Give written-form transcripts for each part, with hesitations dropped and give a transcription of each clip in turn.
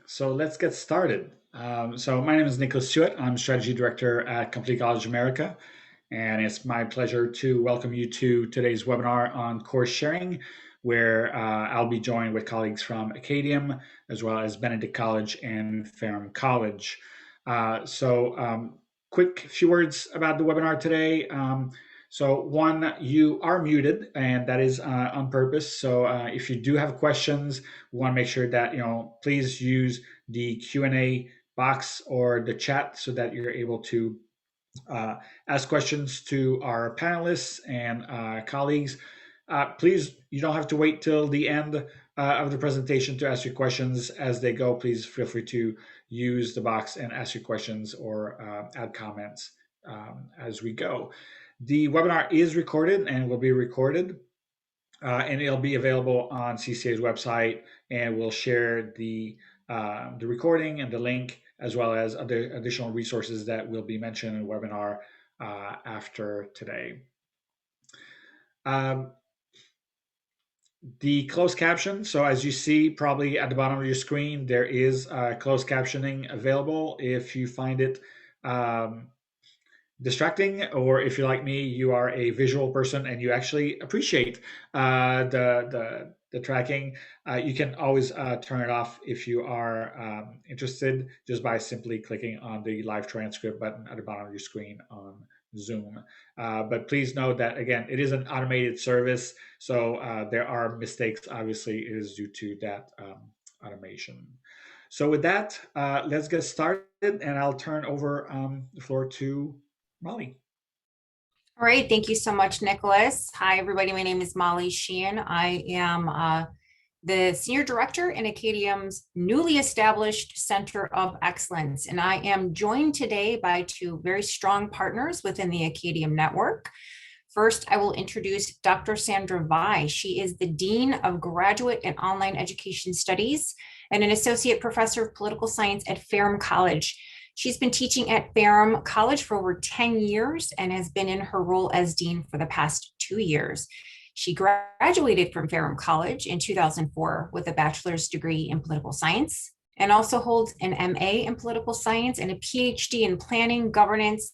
So let's get started. So my name is Nicholas Stewart. I'm Strategy Director at Complete College America, and it's my pleasure to welcome you to today's webinar on course sharing, where I'll be joined with colleagues from Acadium, as well as Benedict College and Ferrum College. Quick few words about the webinar today. So one, you are muted, and that is on purpose. So if you do have questions, we want to make sure that please use the Q&A box or the chat so that you're able to uh, ask questions to our panelists and colleagues. Please, you don't have to wait till the end of the presentation to ask your questions as they go. Please feel free to use the box and ask your questions or add comments as we go. The webinar is recorded and will be recorded, and it'll be available on CCA's website, and we'll share the recording and the link, as well as other additional resources that will be mentioned in the webinar after today. Um, the closed caption. So as you see probably at the bottom of your screen, there is closed captioning available. If you find it distracting, or if you're like me, you are a visual person and you actually appreciate the tracking, you can always turn it off if you are interested, just by simply clicking on the live transcript button at the bottom of your screen on Zoom. But please note that, again, it is an automated service, so there are mistakes. Obviously, it is due to that automation. So with that, let's get started, and I'll turn over the floor to Molly. All right, thank you so much, Nicholas. Hi, everybody. My name is Molly Sheehan. I am the Senior Director in Acadium's newly established Center of Excellence, and I am joined today by two very strong partners within the Acadium network. First, I will introduce Dr. Sandra Vai. She is the Dean of Graduate and Online Education Studies and an Associate Professor of Political Science at Ferrum College. She's been teaching at Ferrum College for over 10 years and has been in her role as dean for the past 2 years. She graduated from Ferrum College in 2004 with a bachelor's degree in political science and also holds an MA in political science and a PhD in planning, governance,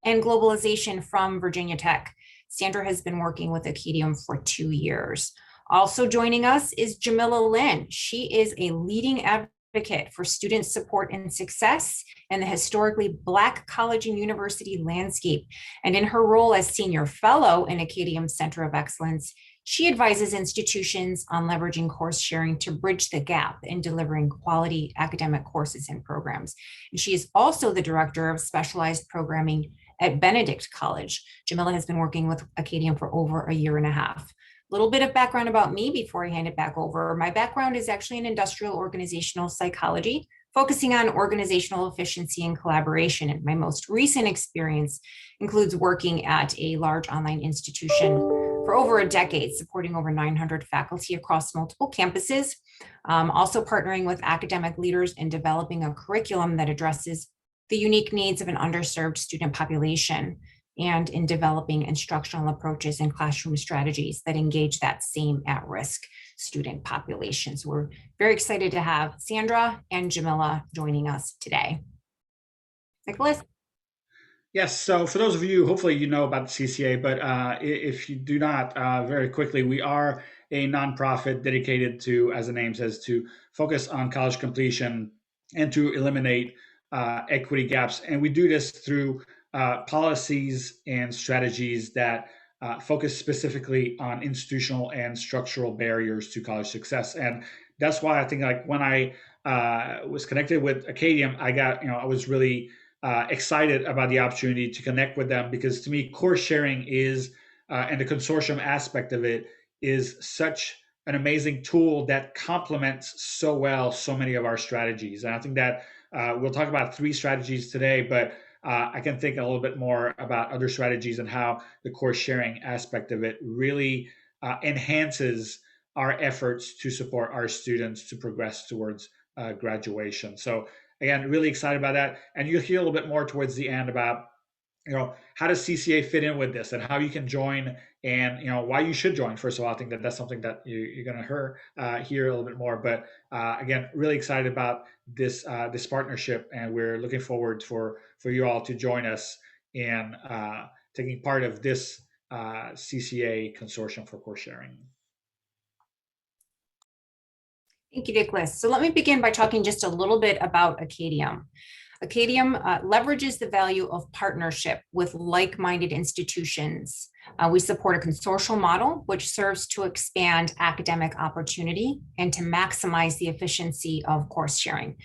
and globalization from Virginia Tech. Sandra has been working with Acadium for 2 years. Also joining us is Jamila Lynn. She is a leading advocate for student support and success in the historically Black college and university landscape. And in her role as senior fellow in Acadium's Center of Excellence, she advises institutions on leveraging course sharing to bridge the gap in delivering quality academic courses and programs. And she is also the director of specialized programming at Benedict College. Jamila has been working with Acadium for over a year and a half. A little bit of background about me before I hand it back over. My background is actually in industrial organizational psychology, focusing on organizational efficiency and collaboration. And my most recent experience includes working at a large online institution for over a decade, supporting over 900 faculty across multiple campuses, also partnering with academic leaders in developing a curriculum that addresses the unique needs of an underserved student population, and in developing instructional approaches and classroom strategies that engage that same at-risk student population. So we're very excited to have Sandra and Jamila joining us today. Nicholas? Yes, so for those of you, hopefully you know about the CCA, but if you do not, very quickly, we are a nonprofit dedicated to, as the name says, to focus on college completion and to eliminate equity gaps. And we do this through policies and strategies that focus specifically on institutional and structural barriers to college success. And that's why I think, like, when I was connected with Acadium, I was really excited about the opportunity to connect with them, because to me, course sharing is, and the consortium aspect of it is such an amazing tool that complements so well so many of our strategies. And I think that we'll talk about 3 strategies today, but I can think a little bit more about other strategies and how the course sharing aspect of it really enhances our efforts to support our students to progress towards graduation. So again, really excited about that. And you'll hear a little bit more towards the end about how does CCA fit in with this, and how you can join, and why you should join. First of all, I think that that's something that you're going to hear a little bit more. But again, really excited about this partnership, and we're looking forward for you all to join us in taking part of this CCA consortium for course sharing. Thank you, Nicholas. So let me begin by talking just a little bit about Acadium. Acadium leverages the value of partnership with like-minded institutions. We support a consortial model, which serves to expand academic opportunity and to maximize the efficiency of course sharing.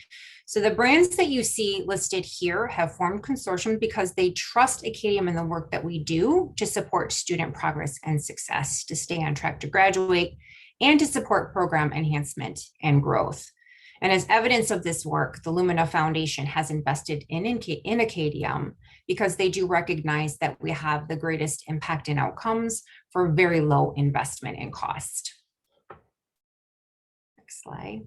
So the brands that you see listed here have formed consortium because they trust Acadium in the work that we do to support student progress and success, to stay on track to graduate, and to support program enhancement and growth. And as evidence of this work, the Lumina Foundation has invested in Acadium because they do recognize that we have the greatest impact and outcomes for very low investment and cost. Next slide.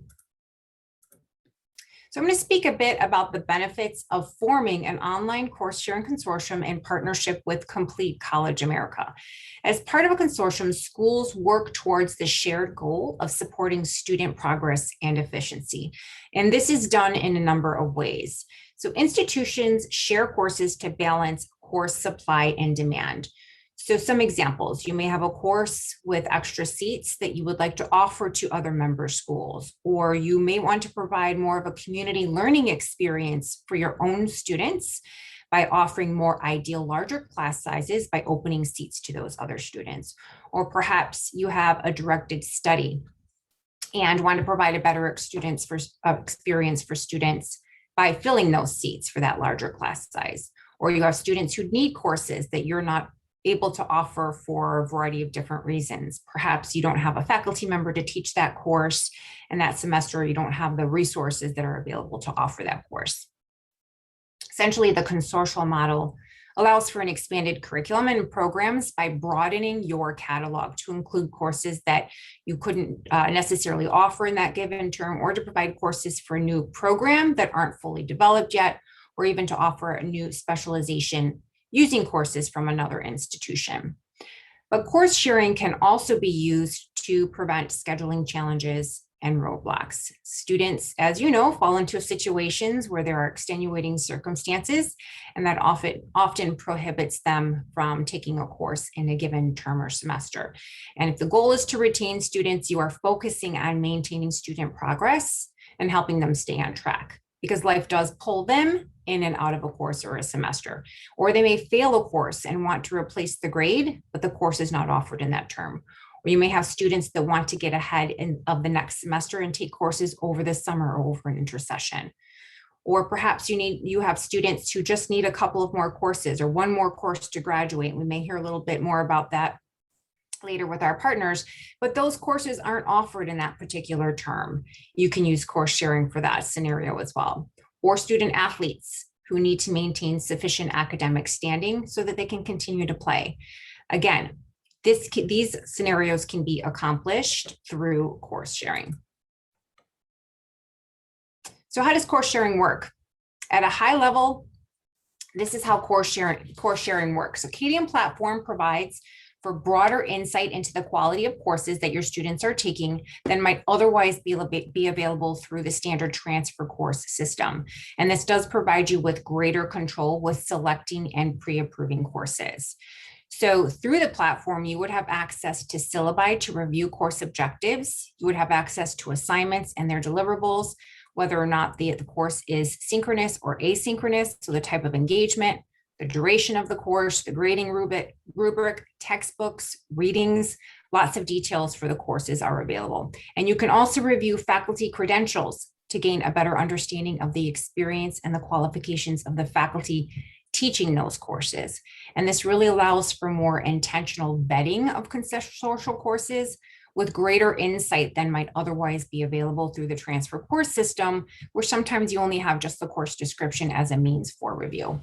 So I'm going to speak a bit about the benefits of forming an online course sharing consortium in partnership with Complete College America. As part of a consortium, schools work towards the shared goal of supporting student progress and efficiency. And this is done in a number of ways. So institutions share courses to balance course supply and demand. So some examples, you may have a course with extra seats that you would like to offer to other member schools, or you may want to provide more of a community learning experience for your own students by offering more ideal larger class sizes by opening seats to those other students. Or perhaps you have a directed study and want to provide a better experience for students by filling those seats for that larger class size. Or you have students who need courses that you're not able to offer for a variety of different reasons. Perhaps you don't have a faculty member to teach that course, and that semester you don't have the resources that are available to offer that course. Essentially, the consortial model allows for an expanded curriculum and programs by broadening your catalog to include courses that you couldn't necessarily offer in that given term, or to provide courses for a new program that aren't fully developed yet, or even to offer a new specialization using courses from another institution. But course sharing can also be used to prevent scheduling challenges and roadblocks. Students, as you know, fall into situations where there are extenuating circumstances, and that often prohibits them from taking a course in a given term or semester. And if the goal is to retain students, you are focusing on maintaining student progress and helping them stay on track, because life does pull them in and out of a course or a semester. Or they may fail a course and want to replace the grade, but the course is not offered in that term. Or you may have students that want to get ahead of the next semester and take courses over the summer or over an intersession. Or perhaps you have students who just need a couple of more courses or one more course to graduate. We may hear a little bit more about that later with our partners, but those courses aren't offered in that particular term. You can use course sharing for that scenario as well. Or student athletes who need to maintain sufficient academic standing so that they can continue to play. Again, these scenarios can be accomplished through course sharing. So how does course sharing work? At a high level, this is how course sharing works. Acadium platform provides for broader insight into the quality of courses that your students are taking than might otherwise be available through the standard transfer course system. And this does provide you with greater control with selecting and pre-approving courses. So through the platform, you would have access to syllabi to review course objectives. You would have access to assignments and their deliverables, whether or not the course is synchronous or asynchronous, so the type of engagement, the duration of the course, the grading rubric, textbooks, readings, lots of details for the courses are available. And you can also review faculty credentials to gain a better understanding of the experience and the qualifications of the faculty teaching those courses. And this really allows for more intentional vetting of consortial courses with greater insight than might otherwise be available through the transfer course system, where sometimes you only have just the course description as a means for review.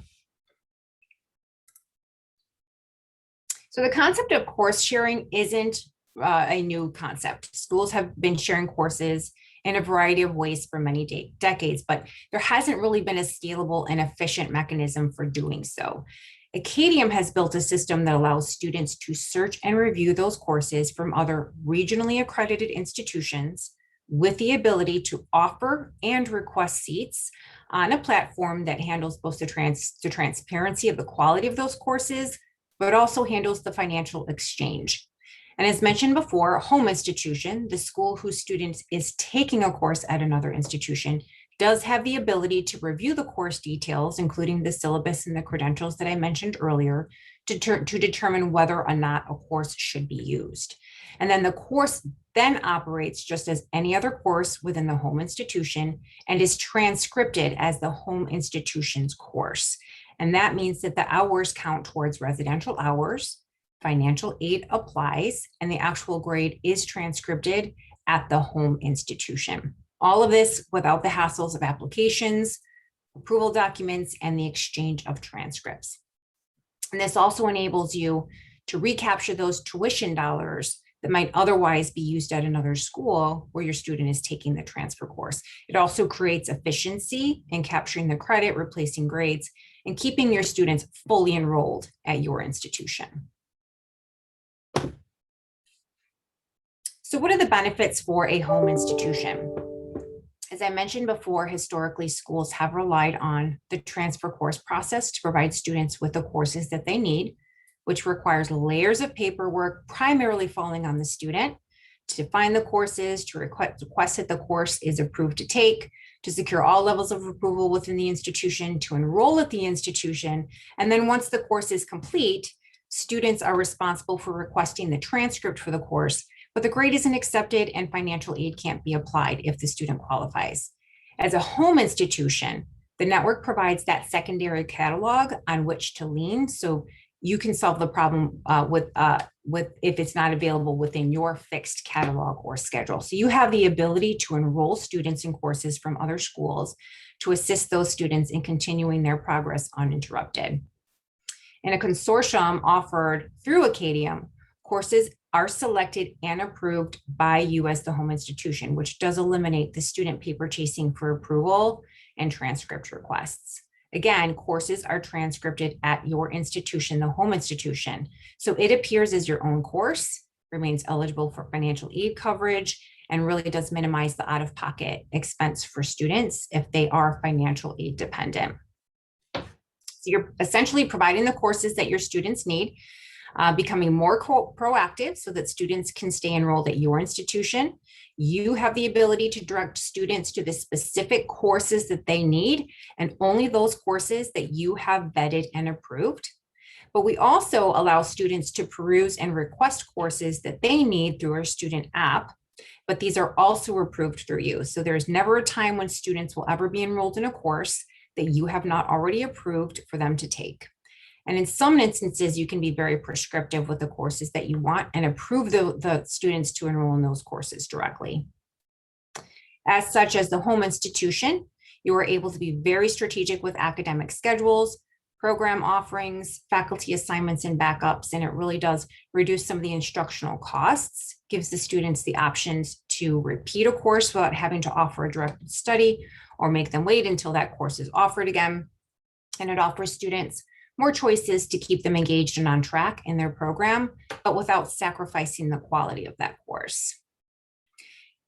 So the concept of course sharing isn't a new concept. Schools have been sharing courses in a variety of ways for many decades, but there hasn't really been a scalable and efficient mechanism for doing so. Acadium has built a system that allows students to search and review those courses from other regionally accredited institutions with the ability to offer and request seats on a platform that handles both the transparency of the quality of those courses, but also handles the financial exchange. And as mentioned before, a home institution, the school whose student is taking a course at another institution, does have the ability to review the course details, including the syllabus and the credentials that I mentioned earlier, to determine whether or not a course should be used. And then the course then operates just as any other course within the home institution and is transcribed as the home institution's course. And that means that the hours count towards residential hours, financial aid applies, and the actual grade is transcribed at the home institution. All of this without the hassles of applications, approval documents, and the exchange of transcripts. And this also enables you to recapture those tuition dollars that might otherwise be used at another school where your student is taking the transfer course. It also creates efficiency in capturing the credit, replacing grades, and keeping your students fully enrolled at your institution. So what are the benefits for a home institution? As I mentioned before, historically, schools have relied on the transfer course process to provide students with the courses that they need, which requires layers of paperwork, primarily falling on the student to find the courses, to request that the course is approved to take, to secure all levels of approval within the institution, to enroll at the institution. And then once the course is complete, students are responsible for requesting the transcript for the course, but the grade isn't accepted and financial aid can't be applied if the student qualifies. As a home institution, the network provides that secondary catalog on which to lean, so you can solve the problem with if it's not available within your fixed catalog or schedule. So you have the ability to enroll students in courses from other schools to assist those students in continuing their progress uninterrupted. In a consortium offered through Acadium, courses are selected and approved by you as the home institution, which does eliminate the student paper chasing for approval and transcript requests. Again, courses are transcribed at your institution, the home institution. So it appears as your own course, remains eligible for financial aid coverage, and really does minimize the out-of-pocket expense for students if they are financial aid dependent. So you're essentially providing the courses that your students need, becoming more proactive so that students can stay enrolled at your institution. You have the ability to direct students to the specific courses that they need, and only those courses that you have vetted and approved. But we also allow students to peruse and request courses that they need through our student app, but these are also approved through you. So there's never a time when students will ever be enrolled in a course that you have not already approved for them to take. And in some instances, you can be very prescriptive with the courses that you want and approve the students to enroll in those courses directly. As such, as the home institution, you are able to be very strategic with academic schedules, program offerings, faculty assignments, and backups, and it really does reduce some of the instructional costs, gives the students the options to repeat a course without having to offer a directed study or make them wait until that course is offered again. And it offers students more choices to keep them engaged and on track in their program, but without sacrificing the quality of that course.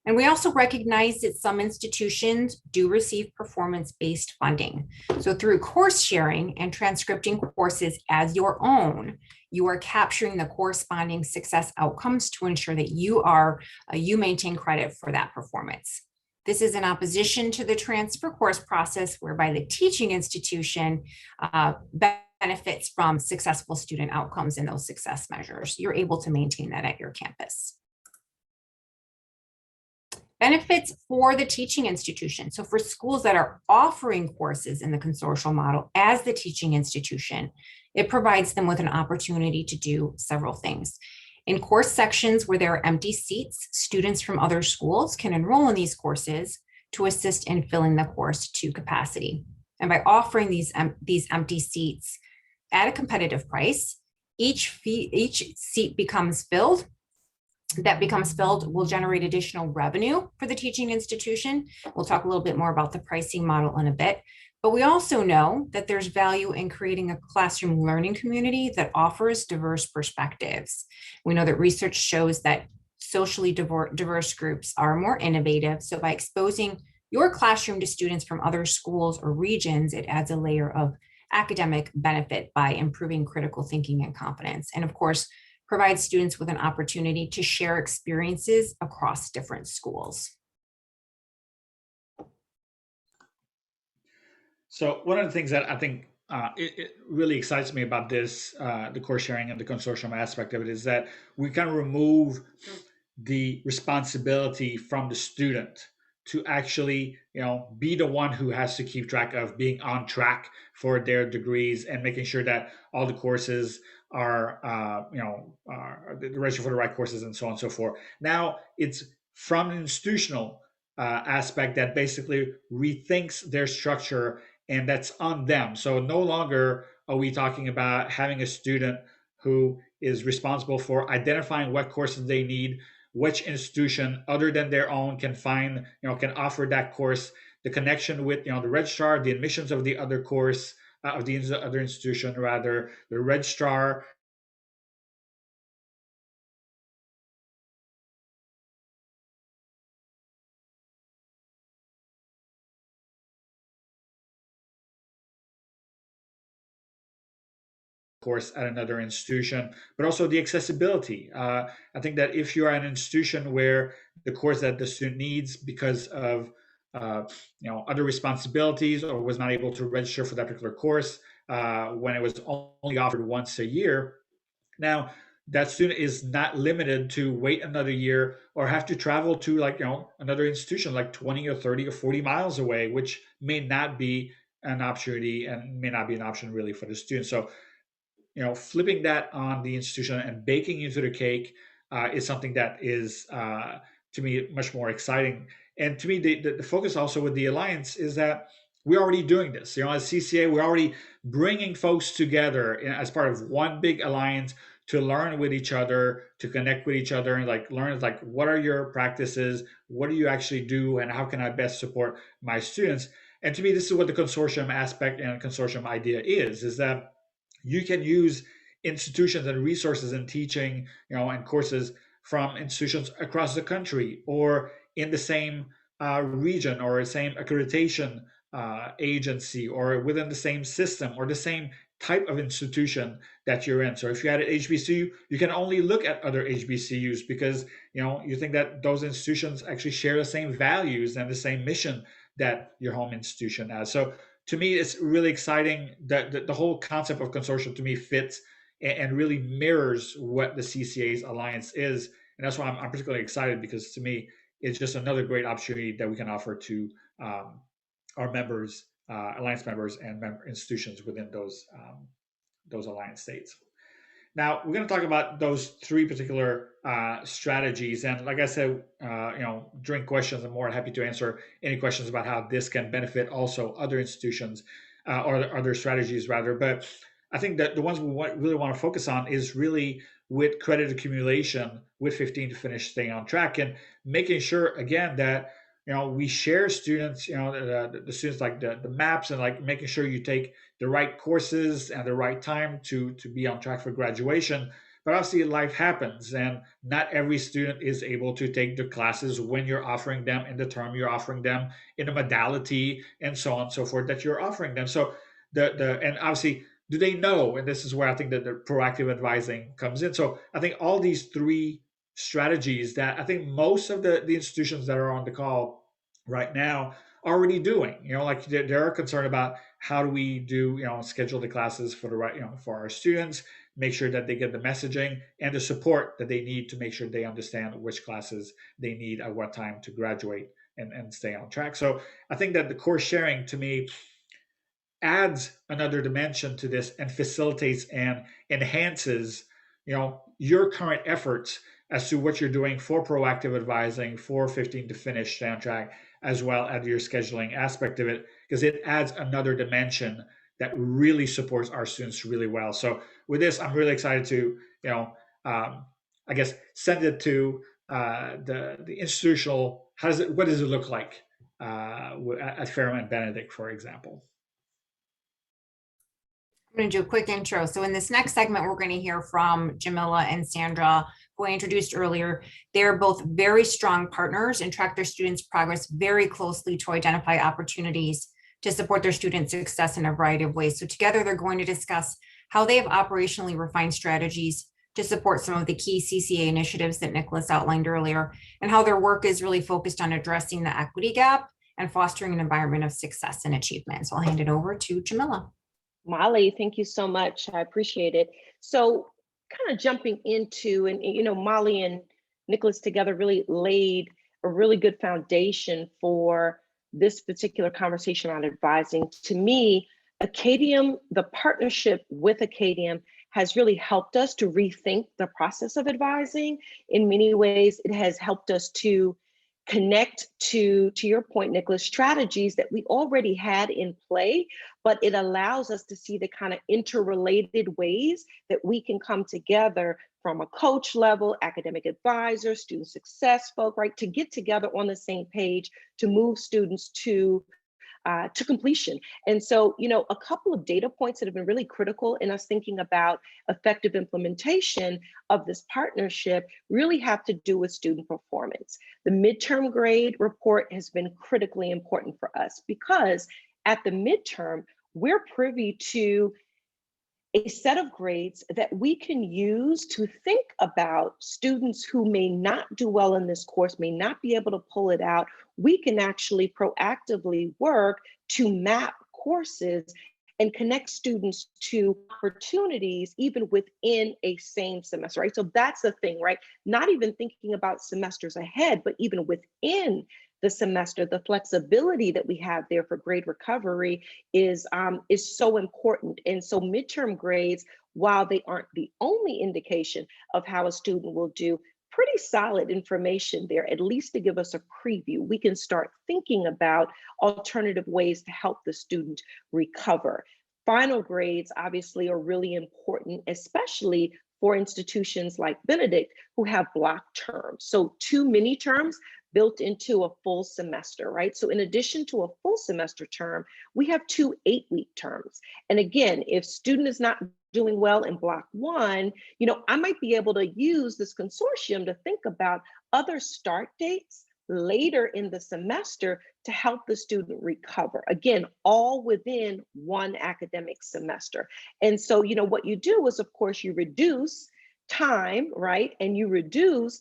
And we also recognize that some institutions do receive performance-based funding. So through course sharing and transcripting courses as your own, you are capturing the corresponding success outcomes to ensure that you maintain credit for that performance. This is in opposition to the transfer course process, whereby the teaching institution benefits from successful student outcomes in those success measures. You're able to maintain that at your campus. Benefits for the teaching institution. So for schools that are offering courses in the consortial model as the teaching institution, it provides them with an opportunity to do several things. In course sections where there are empty seats, students from other schools can enroll in these courses to assist in filling the course to capacity. And by offering these empty seats at a competitive price, each seat becomes filled. That becomes filled will generate additional revenue for the teaching institution. We'll talk a little bit more about the pricing model in a bit, But we also know that there's value in creating a classroom learning community that offers diverse perspectives. We know that research shows that socially diverse groups are more innovative. So by exposing your classroom to students from other schools or regions, it adds a layer of academic benefit by improving critical thinking and confidence. And of course, provides students with an opportunity to share experiences across different schools. So one of the things that I think it really excites me about this, the course sharing and the consortium aspect of it, is that we kind of remove the responsibility from the student to actually, be the one who has to keep track of being on track for their degrees and making sure that all the courses are, registered for the right courses and so on and so forth. Now it's from an institutional aspect that basically rethinks their structure, and that's on them. So no longer are we talking about having a student who is responsible for identifying what courses they need, which institution other than their own can find, can offer that course, the connection with, the registrar, the admissions of the other course, of the other institution, rather, the registrar, course at another institution, but also the accessibility. I think that if you are an institution where the course that the student needs because of uh, other responsibilities, or was not able to register for that particular course when it was only offered once a year, now that student is not limited to wait another year or have to travel to, like, another institution like 20 or 30 or 40 miles away, which may not be an opportunity and may not be an option really for the student. So flipping that on the institution and baking into the cake is something that is, to me, much more exciting. And to me, the focus also with the alliance is that we're already doing this. As CCA, we're already bringing folks together as part of one big alliance to learn with each other, to connect with each other, and like learn, like, what are your practices, what do you actually do, and how can I best support my students. And to me, this is what the consortium aspect and consortium idea is that you can use institutions and resources in teaching, and courses from institutions across the country, or in the same region, or the same accreditation agency, or within the same system, or the same type of institution that you're in. So if you had an HBCU, you can only look at other HBCUs because you think that those institutions actually share the same values and the same mission that your home institution has. So to me, it's really exciting that the whole concept of consortium to me fits and really mirrors what the CCA's alliance is. And that's why I'm particularly excited, because to me, it's just another great opportunity that we can offer to our members, alliance members, and institutions within those alliance states. Now we're going to talk about those three particular strategies, and like I said, during questions, I'm more than happy to answer any questions about how this can benefit also other institutions or other strategies, rather. But I think that the ones we really want to focus on is really with credit accumulation, with 15 to finish, staying on track, and making sure again that we share students, the students, like the maps, and like making sure you take the right courses and the right time to be on track for graduation. But obviously life happens, and not every student is able to take the classes when you're offering them, in the term you're offering them, in the modality, and so on and so forth that you're offering them. So and obviously, do they know? And this is where I think that the proactive advising comes in. So I think all these three strategies that I think most of the institutions that are on the call right now are already doing. Like they're concerned about how do we do, schedule the classes for the right, for our students, make sure that they get the messaging and the support that they need to make sure they understand which classes they need at what time to graduate and stay on track. So I think that the course sharing to me adds another dimension to this and facilitates and enhances your current efforts as to what you're doing for proactive advising, for 15 to finish soundtrack, as well as your scheduling aspect of it, because it adds another dimension that really supports our students really well. So with this, I'm really excited to um, I guess send it to the institutional. What does it look like at Fairmont Benedict, for example? I'm going to do a quick intro. So in this next segment, we're going to hear from Jamila and Sandra, who I introduced earlier. They're both very strong partners and track their students' progress very closely to identify opportunities to support their student success in a variety of ways. So together, they're going to discuss how they have operationally refined strategies to support some of the key CCA initiatives that Nicholas outlined earlier, and how their work is really focused on addressing the equity gap and fostering an environment of success and achievement. So I'll hand it over to Jamila. Molly, thank you so much. I appreciate it. So kind of jumping into, and Molly and Nicholas together really laid a really good foundation for this particular conversation on advising. To me, Acadium, the partnership with Acadium has really helped us to rethink the process of advising. In many ways, it has helped us to connect to your point, Nicholas, strategies that we already had in play, but it allows us to see the kind of interrelated ways that we can come together from a coach level, academic advisor, student success folk, right, to get together on the same page to move students to completion. And so, a couple of data points that have been really critical in us thinking about effective implementation of this partnership really have to do with student performance. The midterm grade report has been critically important for us because at the midterm, we're privy to a set of grades that we can use to think about students who may not do well in this course, may not be able to pull it out. We can actually proactively work to map courses and connect students to opportunities even within a same semester, right? So that's the thing, right? Not even thinking about semesters ahead, but even within the semester, the flexibility that we have there for grade recovery is so important. And so midterm grades, while they aren't the only indication of how a student will do, pretty solid information there, at least to give us a preview. We can start thinking about alternative ways to help the student recover. Final grades obviously are really important, especially for institutions like Benedict who have block terms. So 2 mini terms built into a full semester, right? So in addition to a full semester term, we have 2 8-week terms. And again, if student is not doing well in block 1, I might be able to use this consortium to think about other start dates later in the semester to help the student recover. Again, all within one academic semester. And so, what you do is, of course, you reduce time, right? And you reduce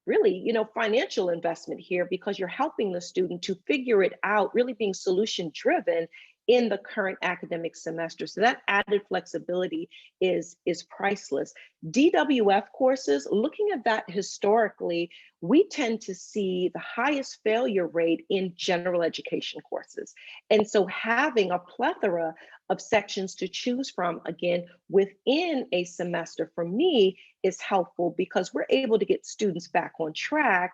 really, financial investment here because you're helping the student to figure it out, really being solution driven in the current academic semester. So that added flexibility is priceless. DWF courses, looking at that historically, we tend to see the highest failure rate in general education courses. And so having a plethora of sections to choose from, again, within a semester for me is helpful because we're able to get students back on track,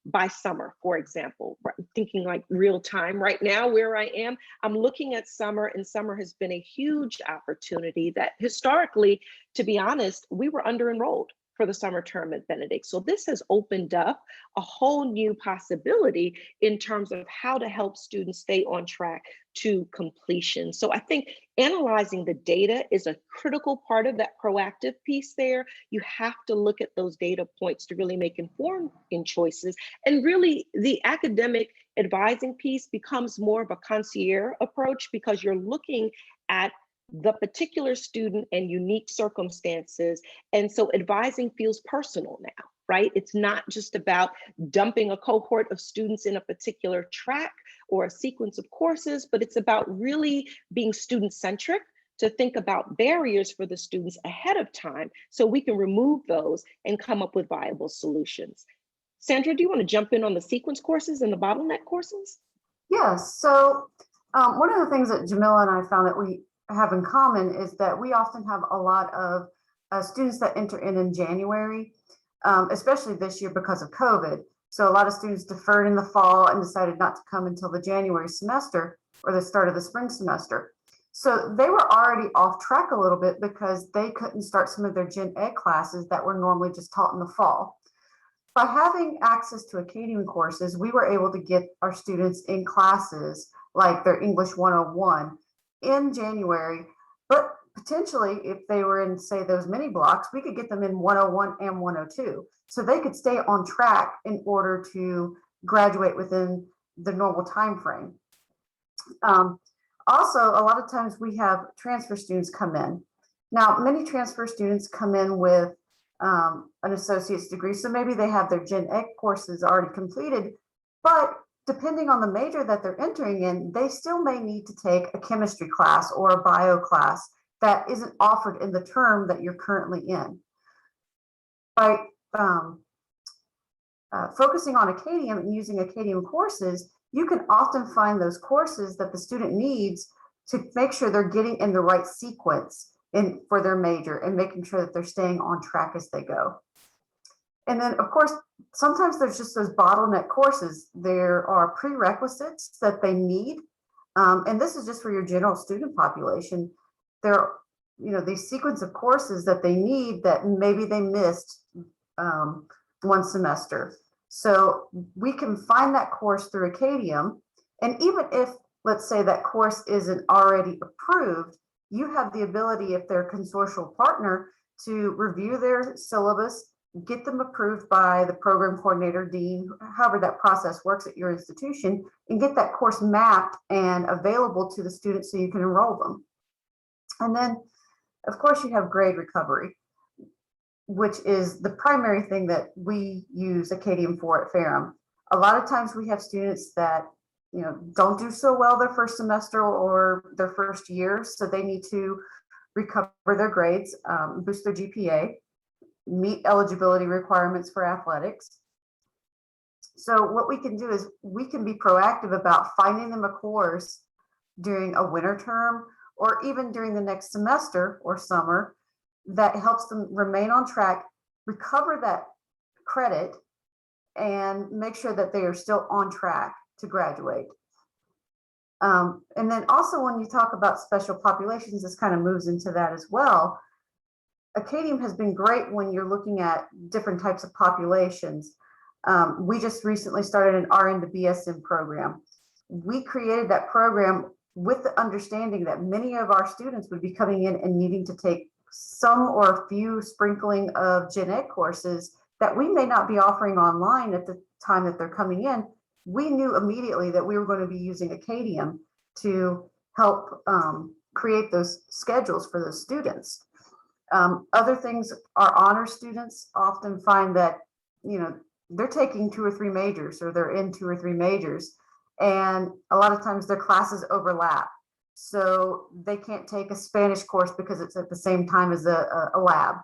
by summer, for example. Thinking like real time right now where I am, I'm looking at summer, and summer has been a huge opportunity that historically, to be honest, we were under enrolled for the summer term at Benedict. So this has opened up a whole new possibility in terms of how to help students stay on track to completion. So I think analyzing the data is a critical part of that proactive piece there. You have to look at those data points to really make informed choices. And really the academic advising piece becomes more of a concierge approach because you're looking at the particular student and unique circumstances. And so advising feels personal now, right? It's not just about dumping a cohort of students in a particular track or a sequence of courses, but it's about really being student-centric to think about barriers for the students ahead of time so we can remove those and come up with viable solutions. Sandra, do you want to jump in on the sequence courses and the bottleneck courses? Yes. So one of the things that Jamila and I found that we have in common is that we often have a lot of students that enter in January, especially this year because of COVID. So a lot of students deferred in the fall and decided not to come until the January semester or the start of the spring semester. So they were already off track a little bit because they couldn't start some of their gen ed classes that were normally just taught in the fall. By having access to Acadium courses, we were able to get our students in classes like their English 101 in January, but potentially if they were in, say, those mini blocks, we could get them in 101 and 102. So they could stay on track in order to graduate within the normal time frame. Also, a lot of times we have transfer students come in. Now, many transfer students come in with an associate's degree, so maybe they have their Gen Ed courses already completed, but depending on the major that they're entering in, they still may need to take a chemistry class or a bio class that isn't offered in the term that you're currently in. By focusing on Acadium and using Acadium courses, you can often find those courses that the student needs to make sure they're getting in the right sequence for their major and making sure that they're staying on track as they go. And then, of course, sometimes there's just those bottleneck courses. There are prerequisites that they need. And this is just for your general student population. There are, these sequence of courses that they need that maybe they missed one semester. So we can find that course through Acadium. And even if, let's say, that course isn't already approved, you have the ability, if they're a consortial partner, to review their syllabus, get them approved by the program coordinator, dean, however that process works at your institution, and get that course mapped and available to the students so you can enroll them. And then, of course, you have grade recovery, which is the primary thing that we use Acadium for at Ferrum. A lot of times we have students that don't do so well their first semester or their first year, so they need to recover their grades, boost their GPA, meet eligibility requirements for athletics. So what we can do is we can be proactive about finding them a course during a winter term or even during the next semester or summer that helps them remain on track, recover that credit, and make sure that they are still on track to graduate. And then also when you talk about special populations, this kind of moves into that as well. Acadium has been great when you're looking at different types of populations. We just recently started an RN to BSN program. We created that program with the understanding that many of our students would be coming in and needing to take some or a few sprinkling of Gen Ed courses that we may not be offering online at the time that they're coming in. We knew immediately that we were going to be using Acadium to help create those schedules for those students. Other things, our honor students often find that, they're taking 2 or 3 majors or they're in 2 or 3 majors. And a lot of times their classes overlap. So they can't take a Spanish course because it's at the same time as a lab.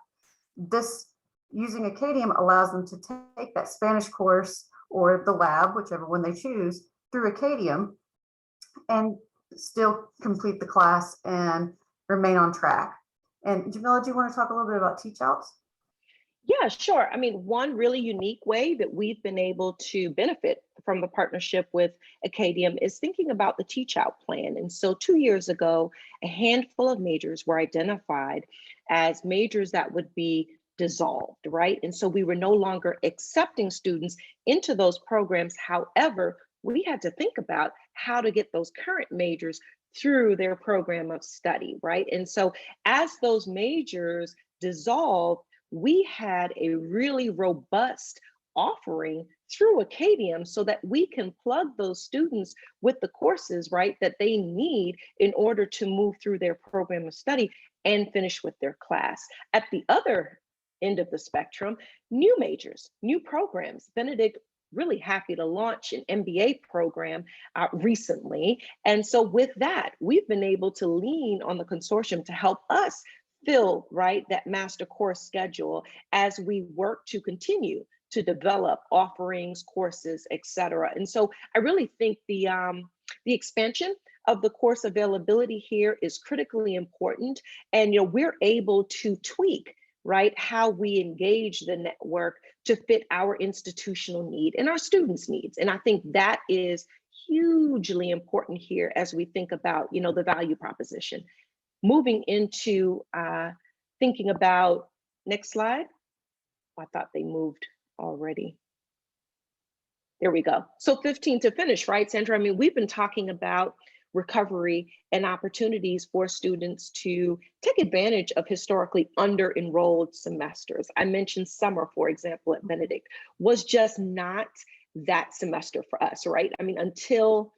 This, using Acadium, allows them to take that Spanish course or the lab, whichever one they choose, through Acadium and still complete the class and remain on track. And Jamila, do you want to talk a little bit about teach outs? Yeah, sure. I mean, one really unique way that we've been able to benefit from the partnership with Acadium is thinking about the teach out plan. And so 2 years ago, a handful of majors were identified as majors that would be dissolved, right? And so we were no longer accepting students into those programs. However, we had to think about how to get those current majors through their program of study, right? And so as those majors dissolved, we had a really robust offering through Acadium so that we can plug those students with the courses, right, that they need in order to move through their program of study and finish with their class. At the other end of the spectrum, new majors, new programs. Benedict really happy to launch an MBA program recently. And so with that, we've been able to lean on the consortium to help us fill, right, that master course schedule as we work to continue to develop offerings, courses, et cetera. And so I really think the expansion of the course availability here is critically important. And we're able to tweak, right, how we engage the network to fit our institutional need and our students' needs. And I think that is hugely important here as we think about, the value proposition. Moving into thinking about, next slide. I thought they moved already. There we go. So 15 to finish, right, Sandra? I mean, we've been talking about recovery and opportunities for students to take advantage of historically under-enrolled semesters. I mentioned summer, for example, at Benedict was just not that semester for us, right? I mean, until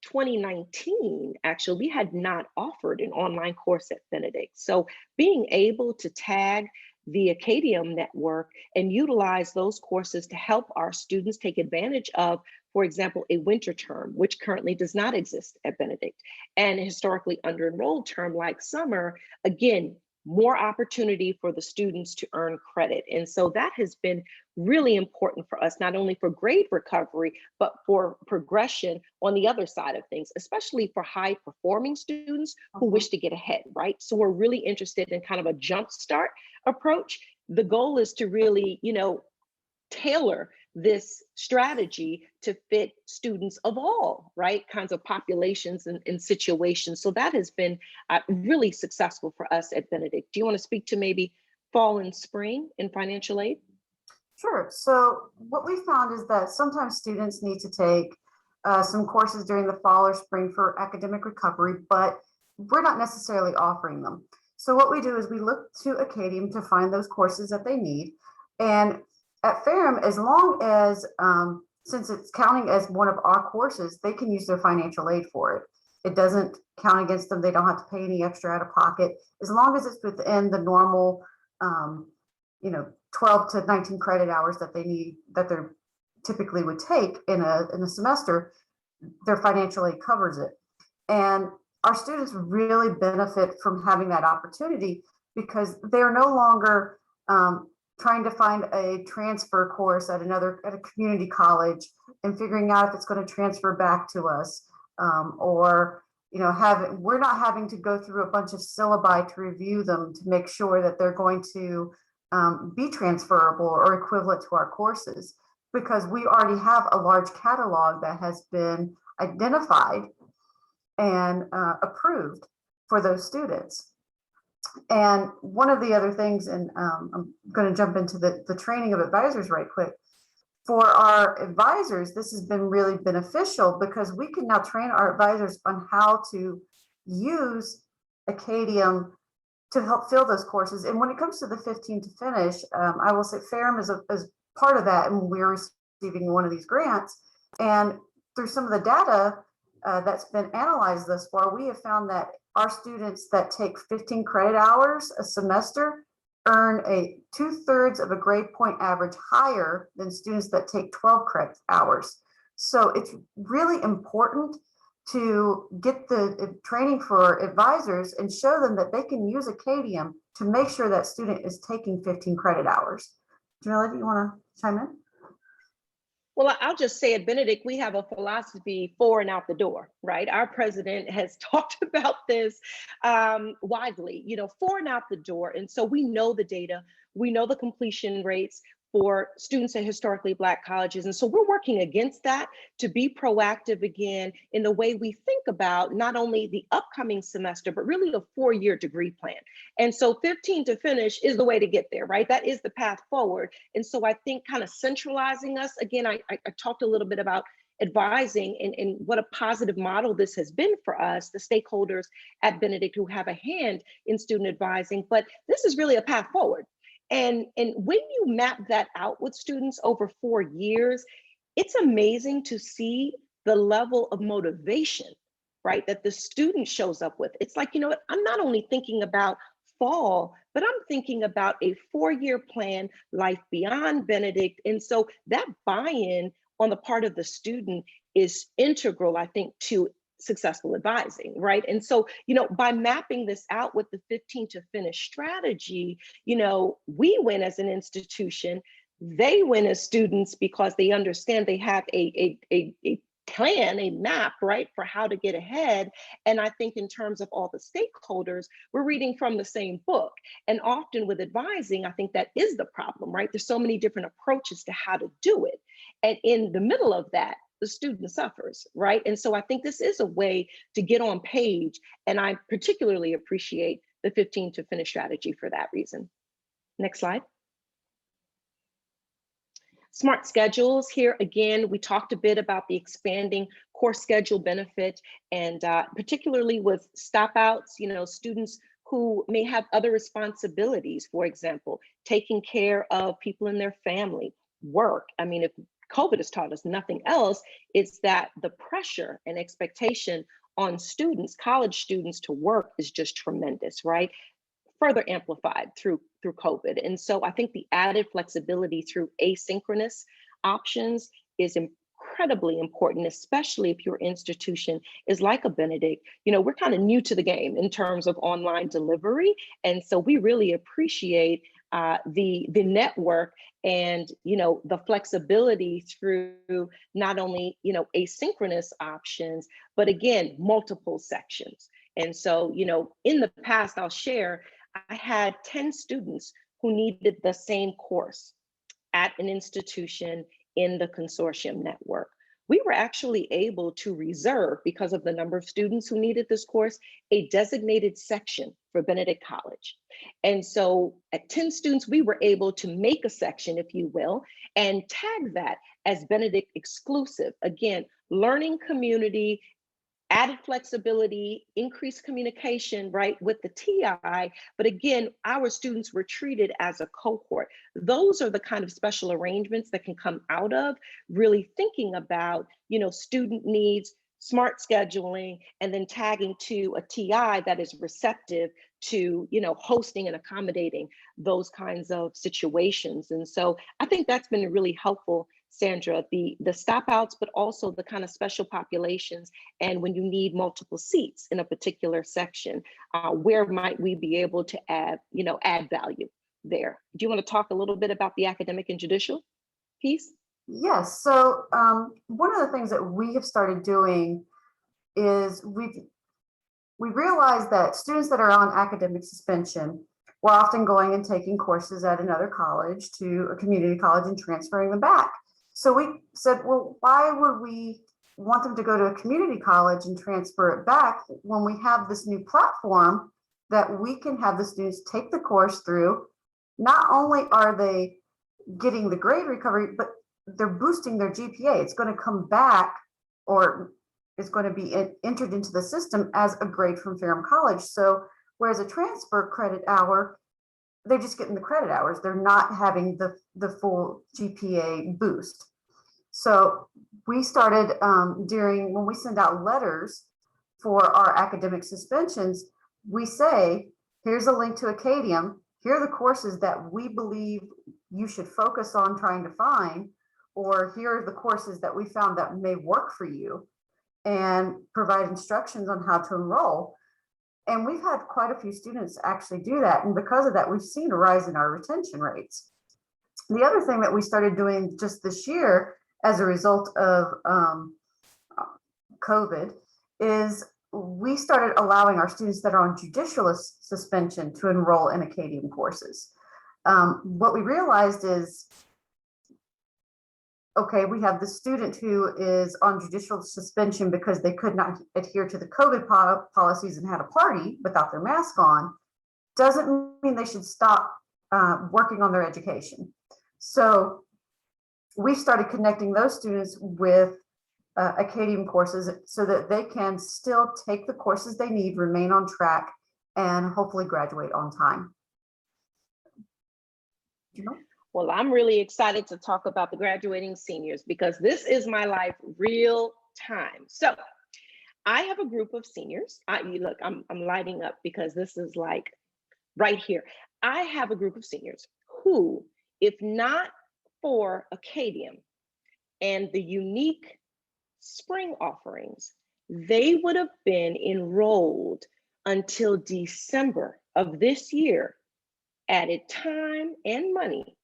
2019, actually, we had not offered an online course at Benedict. So being able to tag the Acadium network and utilize those courses to help our students take advantage of, for example, a winter term, which currently does not exist at Benedict, and a historically under-enrolled term like summer, again, more opportunity for the students to earn credit. And so that has been really important for us, not only for grade recovery, but for progression on the other side of things, especially for high performing students who wish to get ahead, right? So we're really interested in kind of a jump start approach. The goal is to really, tailor this strategy to fit students of all, right, kinds of populations and situations. So that has been really successful for us at Benedict. Do you want to speak to maybe fall and spring in financial aid? Sure. So what we found is that sometimes students need to take some courses during the fall or spring for academic recovery, but we're not necessarily offering them. So what we do is we look to Acadium to find those courses that they need. And at Ferrum, as long as, since it's counting as one of our courses, they can use their financial aid for it. It doesn't count against them. They don't have to pay any extra out of pocket, as long as it's within the normal, 12 to 19 credit hours that they need, that they typically would take in a semester. Their financial aid covers it. And our students really benefit from having that opportunity because they're no longer trying to find a transfer course at a community college and figuring out if it's going to transfer back to us, or we're not having to go through a bunch of syllabi to review them to make sure that they're going to be transferable or equivalent to our courses, because we already have a large catalog that has been identified and approved for those students. And one of the other things, and I'm going to jump into the training of advisors right quick. For our advisors, this has been really beneficial because we can now train our advisors on how to use Acadium to help fill those courses. And when it comes to the 15 to finish, I will say Ferrum is part of that, and we're receiving one of these grants. And through some of the data that's been analyzed thus far, we have found that our students that take 15 credit hours a semester earn a 2/3 of a grade point average higher than students that take 12 credit hours. So it's really important to get the training for advisors and show them that they can use Acadium to make sure that student is taking 15 credit hours. Jamila, do you want to chime in? Well, I'll just say at Benedict, we have a philosophy for and out the door, right? Our president has talked about this widely, for and out the door. And so we know the data, we know the completion rates for students at historically Black colleges. And so we're working against that to be proactive again in the way we think about not only the upcoming semester, but really a 4-year degree plan. And so 15 to finish is the way to get there, right? That is the path forward. And so I think kind of centralizing us, again, I talked a little bit about advising and what a positive model this has been for us, the stakeholders at Benedict who have a hand in student advising, but this is really a path forward. And when you map that out with students over 4 years, it's amazing to see the level of motivation, right, that the student shows up with. It's like, I'm not only thinking about fall, but I'm thinking about a 4-year plan, life beyond Benedict. And so that buy-in on the part of the student is integral, I think, to successful advising, right? And so, by mapping this out with the 15 to finish strategy, we win as an institution, they win as students because they understand they have a plan, a map, right, for how to get ahead. And I think in terms of all the stakeholders, we're reading from the same book. And often with advising, I think that is the problem, right? There's so many different approaches to how to do it. And in the middle of that, the student suffers, right? And so I think this is a way to get on page. And I particularly appreciate the 15 to finish strategy for that reason. Next slide. Smart schedules here, again, we talked a bit about the expanding course schedule benefit, and particularly with stop outs, students who may have other responsibilities, for example, taking care of people in their family, work. I mean, if COVID has taught us nothing else, it's that the pressure and expectation on students, college students, to work is just tremendous, right? Further amplified through COVID. And so I think the added flexibility through asynchronous options is incredibly important, especially if your institution is like a Benedict. We're kind of new to the game in terms of online delivery. And so we really appreciate the network and the flexibility through not only asynchronous options, but again, multiple sections. And so in the past, I'll share, I had 10 students who needed the same course at an institution in the consortium network. We were actually able to reserve, because of the number of students who needed this course, a designated section for Benedict College. And so at 10 students, we were able to make a section, if you will, and tag that as Benedict exclusive. Again, learning community, added flexibility, increased communication, right, with the TI. But again, our students were treated as a cohort. Those are the kind of special arrangements that can come out of really thinking about, student needs, smart scheduling, and then tagging to a TI that is receptive to, hosting and accommodating those kinds of situations. And so I think that's been really helpful, Sandra, the stop outs, but also the kind of special populations. And when you need multiple seats in a particular section, where might we be able to add value there? Do you want to talk a little bit about the academic and judicial piece? Yes. So one of the things that we have started doing is we realized that students that are on academic suspension were often going and taking courses at another college, to a community college, and transferring them back. So we said, well, why would we want them to go to a community college and transfer it back when we have this new platform that we can have the students take the course through? Not only are they getting the grade recovery, but they're boosting their GPA. It's going to come back, or it's going to be entered into the system as a grade from Ferrum College. So whereas a transfer credit hour, they're just getting the credit hours. They're not having the full GPA boost. So we started when we send out letters for our academic suspensions, we say, here's a link to Acadium. Here are the courses that we believe you should focus on trying to find, or here are the courses that we found that may work for you, and provide instructions on how to enroll. And we've had quite a few students actually do that. And because of that, we've seen a rise in our retention rates. The other thing that we started doing just this year as a result of COVID is we started allowing our students that are on judicial suspension to enroll in Acadium courses. What we realized is, okay, we have the student who is on judicial suspension because they could not adhere to the COVID policies and had a party without their mask on, doesn't mean they should stop working on their education. So we started connecting those students with Acadium courses so that they can still take the courses they need, remain on track, and hopefully graduate on time. Well, I'm really excited to talk about the graduating seniors, because this is my life real time. So I have a group of seniors. Look, I'm lighting up because this is like right here. I have a group of seniors who, if not for Acadium and the unique spring offerings, they would have been enrolled until December of this year, added time and money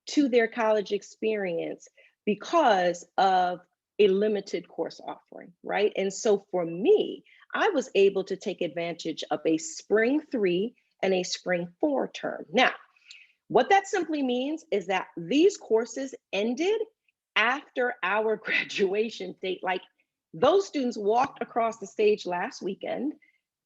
to their college experience because of a limited course offering, right? And so for me, I was able to take advantage of a spring 3 and a spring 4 term. Now, what that simply means is that these courses ended after our graduation date. Like, those students walked across the stage last weekend,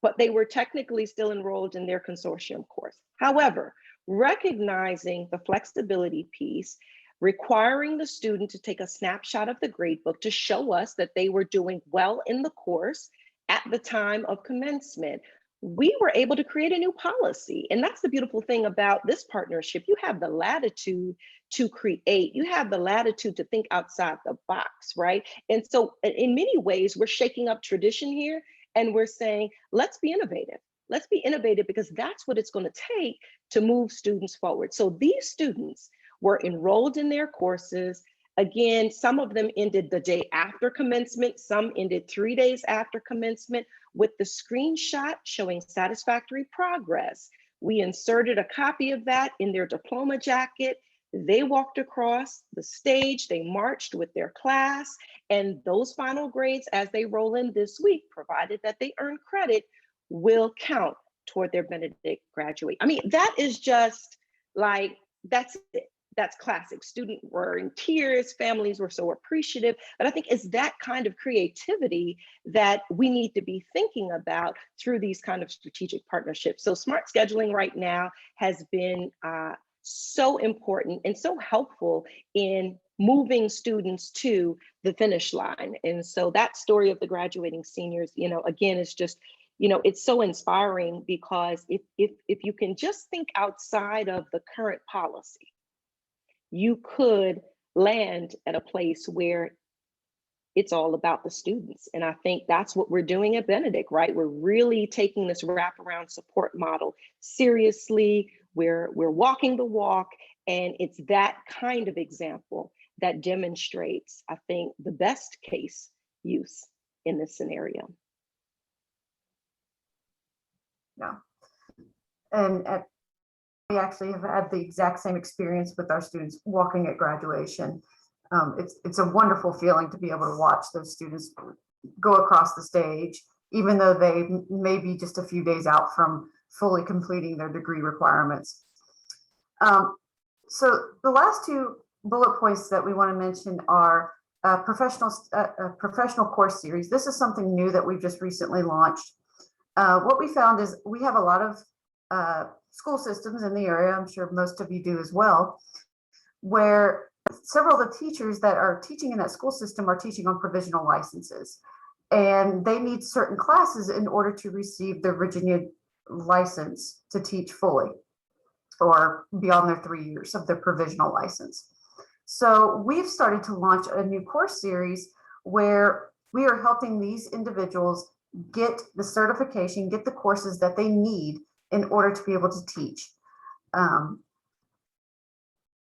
but they were technically still enrolled in their consortium course. However, recognizing the flexibility piece, requiring the student to take a snapshot of the gradebook to show us that they were doing well in the course at the time of commencement. We were able to create a new policy. And that's the beautiful thing about this partnership. You have the latitude to create, you have the latitude to think outside the box, right? And so in many ways, we're shaking up tradition here and we're saying, let's be innovative. Let's be innovative because that's what it's going to take to move students forward. So these students were enrolled in their courses. Again, some of them ended the day after commencement, some ended 3 days after commencement with the screenshot showing satisfactory progress. We inserted a copy of that in their diploma jacket. They walked across the stage, they marched with their class, and those final grades as they roll in this week, provided that they earn credit, will count toward their Benedict graduate. I mean, that is just like, that's it. That's classic. Students were in tears, families were so appreciative, but I think it's that kind of creativity that we need to be thinking about through these kind of strategic partnerships. So smart scheduling right now has been so important and so helpful in moving students to the finish line. And so that story of the graduating seniors, you know, again, is just, you know, it's so inspiring because if you can just think outside of the current policy, you could land at a place where it's all about the students. And I think that's what we're doing at Benedict, right? We're really taking this wraparound support model seriously. We're walking the walk, and it's that kind of example that demonstrates, I think, the best case use in this scenario. Yeah. And we actually have had the exact same experience with our students walking at graduation. It's a wonderful feeling to be able to watch those students go across the stage, even though they may be just a few days out from fully completing their degree requirements. So the last two bullet points that we want to mention are professional course series. This is something new that we've just recently launched. What we found is we have a lot of school systems in the area, I'm sure most of you do as well, where several of the teachers that are teaching in that school system are teaching on provisional licenses, and they need certain classes in order to receive their Virginia license to teach fully or beyond their 3 years of their provisional license. So we've started to launch a new course series where we are helping these individuals get the certification, get the courses that they need in order to be able to teach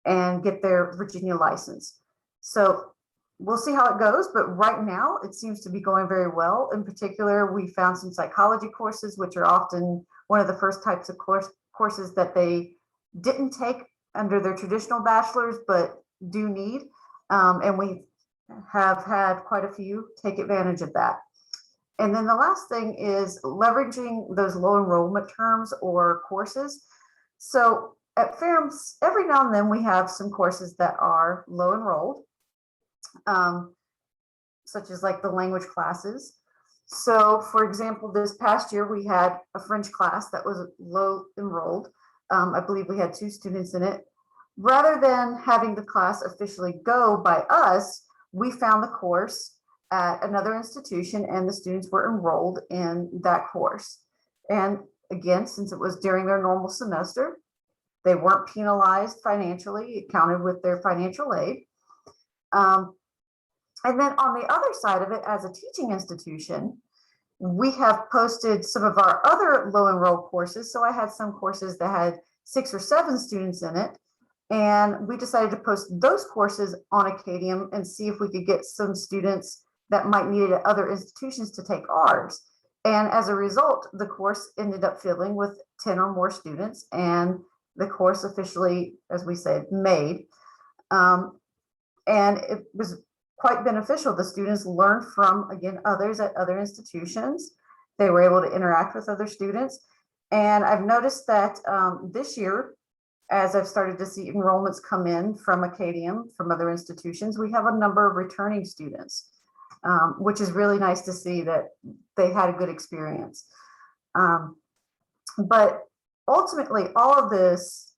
and get their Virginia license. So we'll see how it goes, but right now it seems to be going very well. In particular, we found some psychology courses, which are often one of the first types of courses that they didn't take under their traditional bachelor's, but do need. And we have had quite a few take advantage of that. And then the last thing is leveraging those low enrollment terms or courses. So at Ferrum's, every now and then we have some courses that are low enrolled, such as like the language classes. So for example, this past year we had a French class that was low enrolled. I believe we had 2 students in it. Rather than having the class officially go by us, we found the course at another institution and the students were enrolled in that course. And again, since it was during their normal semester, they weren't penalized financially. It counted with their financial aid. And then on the other side of it, as a teaching institution, we have posted some of our other low enrolled courses. So I had some courses that had 6 or 7 students in it. And we decided to post those courses on Acadium and see if we could get some students that might need other institutions to take ours. And as a result, the course ended up filling with 10 or more students, and the course officially, as we said, made. And it was quite beneficial. The students learned from, again, others at other institutions. They were able to interact with other students. And I've noticed that this year, as I've started to see enrollments come in from Acadium, from other institutions, we have a number of returning students. Which is really nice to see that they had a good experience. But ultimately, all of this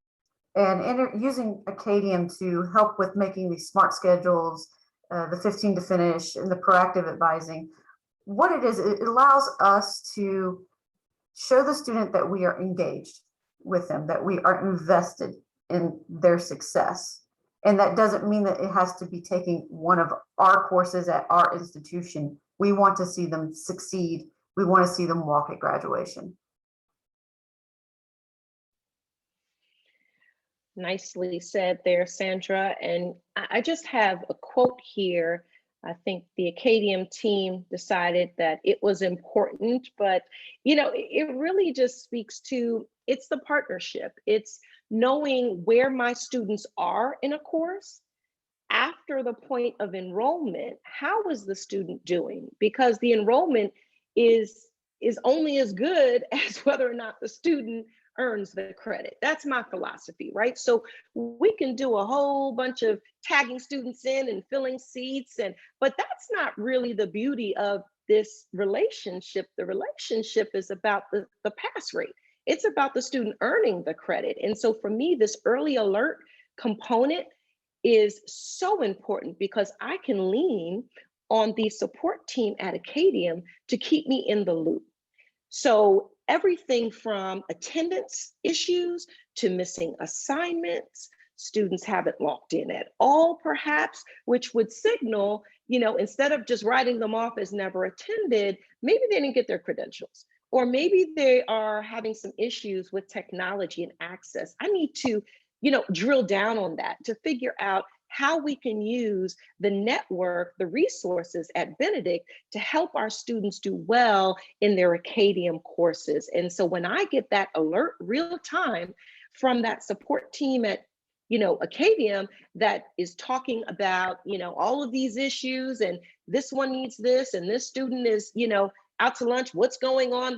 and using Acadium to help with making these smart schedules, the 15 to finish, and the proactive advising. What it is, it allows us to show the student that we are engaged with them, that we are invested in their success. And that doesn't mean that it has to be taking one of our courses at our institution. We want to see them succeed. We want to see them walk at graduation. Nicely said there, Sandra. And I just have a quote here. I think the Acadium team decided that it was important, but it really just speaks to, it's the partnership. It's knowing where my students are in a course. After the point of enrollment, how is the student doing? Because the enrollment is only as good as whether or not the student earns the credit. That's my philosophy, right? So we can do a whole bunch of tagging students in and filling seats, but that's not really the beauty of this relationship. The relationship is about the pass rate. It's about the student earning the credit. And so for me, this early alert component is so important because I can lean on the support team at Acadium to keep me in the loop. So everything from attendance issues to missing assignments, students haven't logged in at all, perhaps, which would signal, instead of just writing them off as never attended, maybe they didn't get their credentials, or maybe they are having some issues with technology and access. I need to, drill down on that to figure out how we can use the network, the resources at Benedict to help our students do well in their Acadium courses. And so when I get that alert real time from that support team at Acadium that is talking about, all of these issues, and this one needs this, and this student is, out to lunch, what's going on?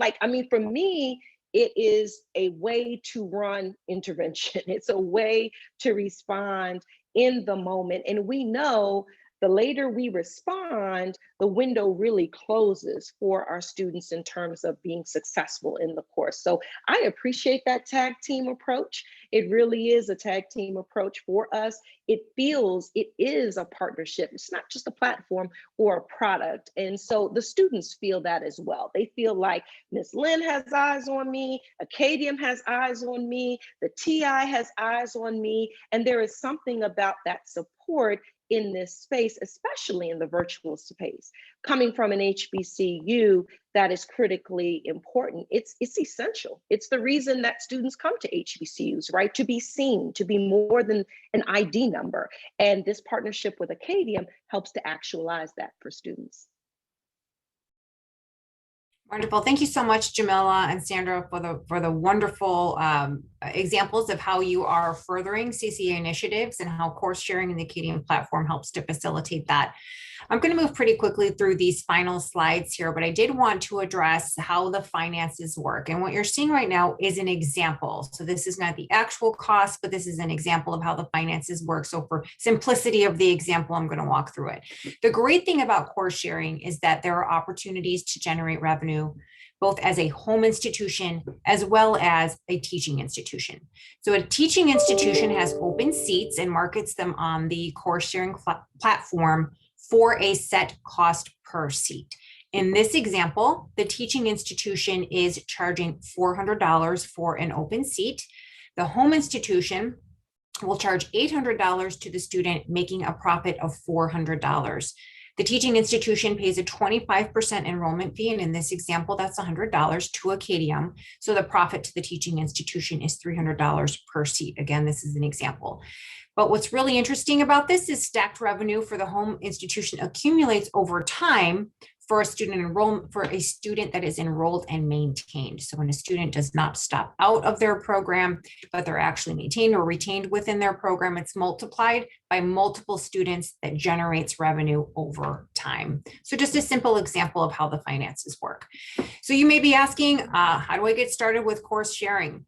For me, it is a way to run intervention. It's a way to respond in the moment. And we know the later we respond, the window really closes for our students in terms of being successful in the course. So I appreciate that tag team approach. It really is a tag team approach for us. It is a partnership. It's not just a platform or a product. And so the students feel that as well. They feel like Ms. Lynn has eyes on me, Acadium has eyes on me, the TI has eyes on me, and there is something about that support in this space, especially in the virtual space. Coming from an HBCU, that is critically important. It's essential. It's the reason that students come to HBCUs, right? To be seen, to be more than an ID number. And this partnership with Acadium helps to actualize that for students. Wonderful. Thank you so much, Jamila and Sandra, for the wonderful examples of how you are furthering CCA initiatives and how course sharing in the Acadium platform helps to facilitate that. I'm going to move pretty quickly through these final slides here, but I did want to address how the finances work. And what you're seeing right now is an example. So this is not the actual cost, but this is an example of how the finances work. So for simplicity of the example, I'm going to walk through it. The great thing about course sharing is that there are opportunities to generate revenue both as a home institution as well as a teaching institution. So a teaching institution has open seats and markets them on the course sharing platform for a set cost per seat. In this example, the teaching institution is charging $400 for an open seat. The home institution will charge $800 to the student, making a profit of $400. The teaching institution pays a 25% enrollment fee, and in this example, that's $100 to Acadium. So the profit to the teaching institution is $300 per seat. Again, this is an example. But what's really interesting about this is stacked revenue for the home institution accumulates over time for a student that is enrolled and maintained. So when a student does not stop out of their program, but they're actually maintained or retained within their program, it's multiplied by multiple students that generates revenue over time. So just a simple example of how the finances work. So you may be asking, how do I get started with course sharing?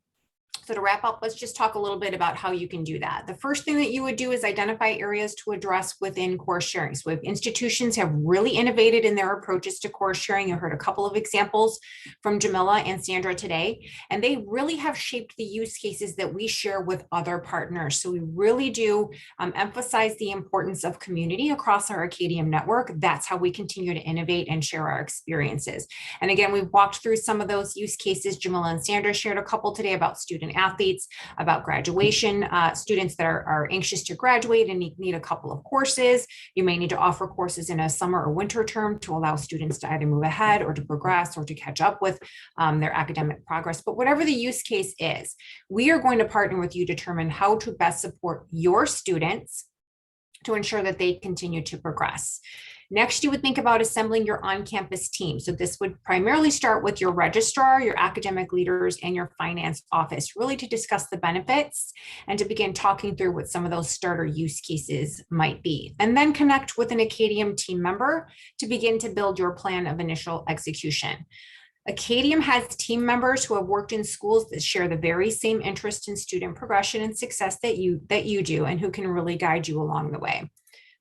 So to wrap up, let's just talk a little bit about how you can do that. The first thing that you would do is identify areas to address within course sharing. So if institutions have really innovated in their approaches to course sharing, you heard a couple of examples from Jamila and Sandra today, and they really have shaped the use cases that we share with other partners. So we really do emphasize the importance of community across our Acadium network. That's how we continue to innovate and share our experiences. And again, we've walked through some of those use cases. Jamila and Sandra shared a couple today about student athletes, about graduation, students that are anxious to graduate and need a couple of courses. You may need to offer courses in a summer or winter term to allow students to either move ahead or to progress or to catch up with their academic progress. But whatever the use case is, we are going to partner with you to determine how to best support your students to ensure that they continue to progress. Next, you would think about assembling your on-campus team. So this would primarily start with your registrar, your academic leaders, and your finance office, really to discuss the benefits and to begin talking through what some of those starter use cases might be. And then connect with an Acadium team member to begin to build your plan of initial execution. Acadium has team members who have worked in schools that share the very same interest in student progression and success that you do, and who can really guide you along the way.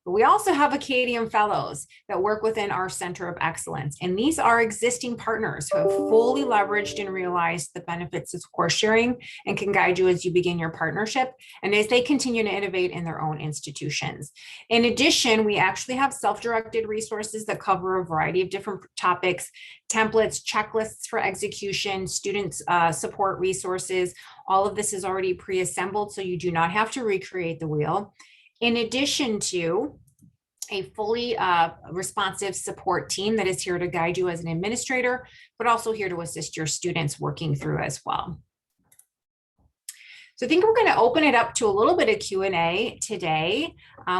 But we also have Acadium fellows that work within our Center of Excellence. And these are existing partners who have fully leveraged and realized the benefits of course sharing and can guide you as you begin your partnership and as they continue to innovate in their own institutions. In addition, we actually have self-directed resources that cover a variety of different topics, templates, checklists for execution, students support resources. All of this is already pre-assembled, so you do not have to recreate the wheel. In addition to a fully responsive support team that is here to guide you as an administrator, but also here to assist your students working through as well. So I think we're going to open it up to a little bit of Q&A today.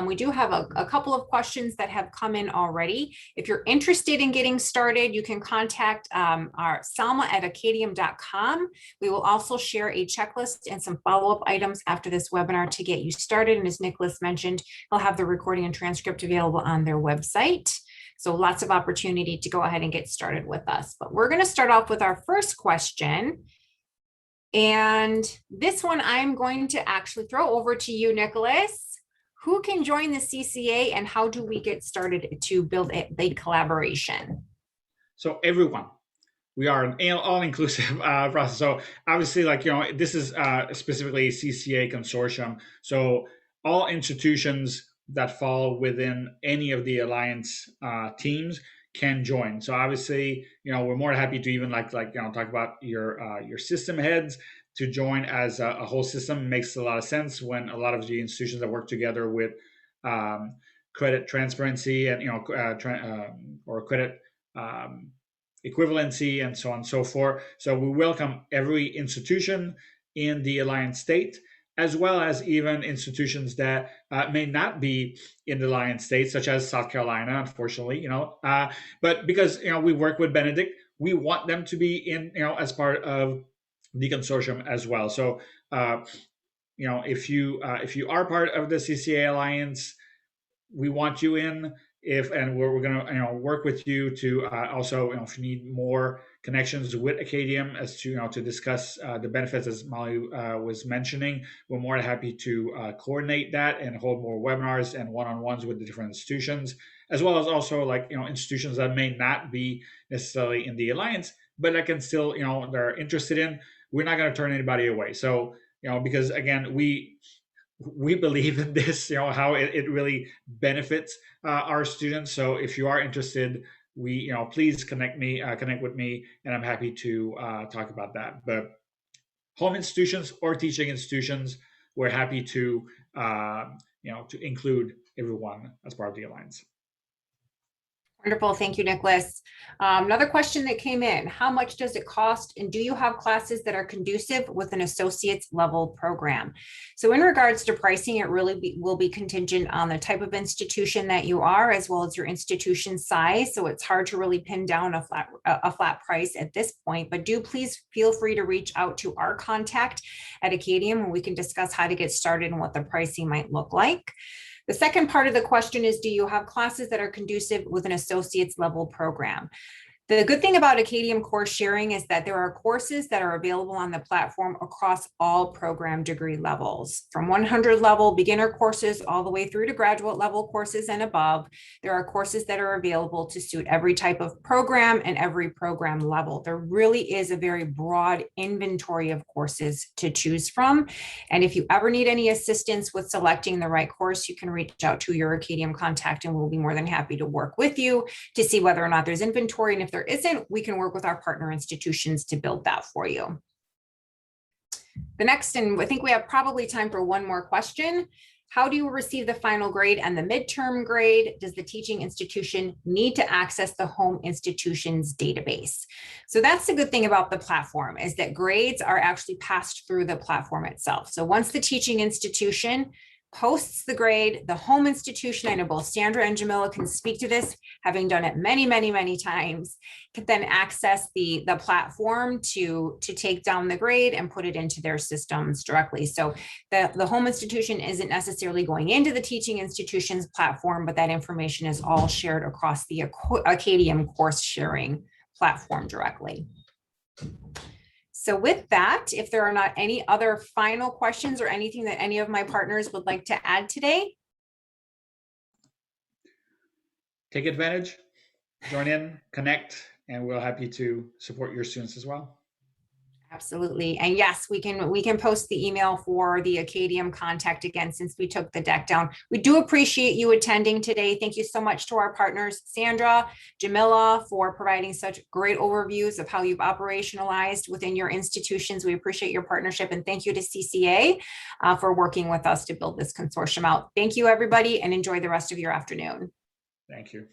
We do have a couple of questions that have come in already. If you're interested in getting started, you can contact our Salma at acadium.com. We will also share a checklist and some follow-up items after this webinar to get you started. And as Nicholas mentioned, he'll have the recording and transcript available on their website. So lots of opportunity to go ahead and get started with us. But we're going to start off with our first question. And this one I'm going to actually throw over to you, Nicholas. Who can join the CCA and how do we get started to build a collaboration? So everyone, we are an all-inclusive process. So obviously, this is specifically a CCA consortium. So all institutions that fall within any of the Alliance teams can join. So obviously, we're more than happy to even talk about your system heads to join as a whole system. It makes a lot of sense when a lot of the institutions that work together with credit transparency and or credit equivalency and so on and so forth. So we welcome every institution in the Alliance state, as well as even institutions that may not be in the Alliance states, such as South Carolina, unfortunately, but because, we work with Benedict, we want them to be in, as part of the consortium as well. So, if you are part of the CCA Alliance, we want you in. And we're going to work with you to also if you need more connections with Acadium as to to discuss the benefits, as Molly was mentioning, we're more than happy to coordinate that and hold more webinars and one-on-ones with the different institutions, as well as also institutions that may not be necessarily in the Alliance but that can still they're interested in. We're not going to turn anybody away. So because again we believe in this, how it really benefits our students. So if you are interested, please connect with me, and I'm happy to talk about that. But home institutions or teaching institutions, we're happy to to include everyone as part of the Alliance. Wonderful. Thank you, Nicholas. Another question that came in: how much does it cost? And do you have classes that are conducive with an associate's level program? So in regards to pricing, it really will be contingent on the type of institution that you are, as well as your institution size. So it's hard to really pin down a flat price at this point, but do please feel free to reach out to our contact at Acadium, and we can discuss how to get started and what the pricing might look like. The second part of the question is, do you have classes that are conducive with an associate's level program? The good thing about Acadium course sharing is that there are courses that are available on the platform across all program degree levels, from 100 level beginner courses all the way through to graduate level courses and above. There are courses that are available to suit every type of program and every program level. There really is a very broad inventory of courses to choose from. And if you ever need any assistance with selecting the right course, you can reach out to your Acadium contact and we'll be more than happy to work with you to see whether or not there's inventory. And if there isn't, we can work with our partner institutions to build that for you. The next, and I think we have probably time for one more question. How do you receive the final grade and the midterm grade? Does the teaching institution need to access the home institution's database? So that's the good thing about the platform, is that grades are actually passed through the platform itself. So once the teaching institution posts the grade, the home institution, I know both Sandra and Jamila can speak to this, having done it many, many, many times, can then access the platform to take down the grade and put it into their systems directly. So the home institution isn't necessarily going into the teaching institution's platform, but that information is all shared across the Acadium course sharing platform directly. So with that, if there are not any other final questions or anything that any of my partners would like to add today. Take advantage, join in, connect, and we're happy to support your students as well. Absolutely. And yes, we can post the email for the Acadium contact again, since we took the deck down. We do appreciate you attending today. Thank you so much to our partners, Sandra, Jamila, for providing such great overviews of how you've operationalized within your institutions. We appreciate your partnership, and thank you to CCA for working with us to build this consortium out. Thank you, everybody, and enjoy the rest of your afternoon. Thank you.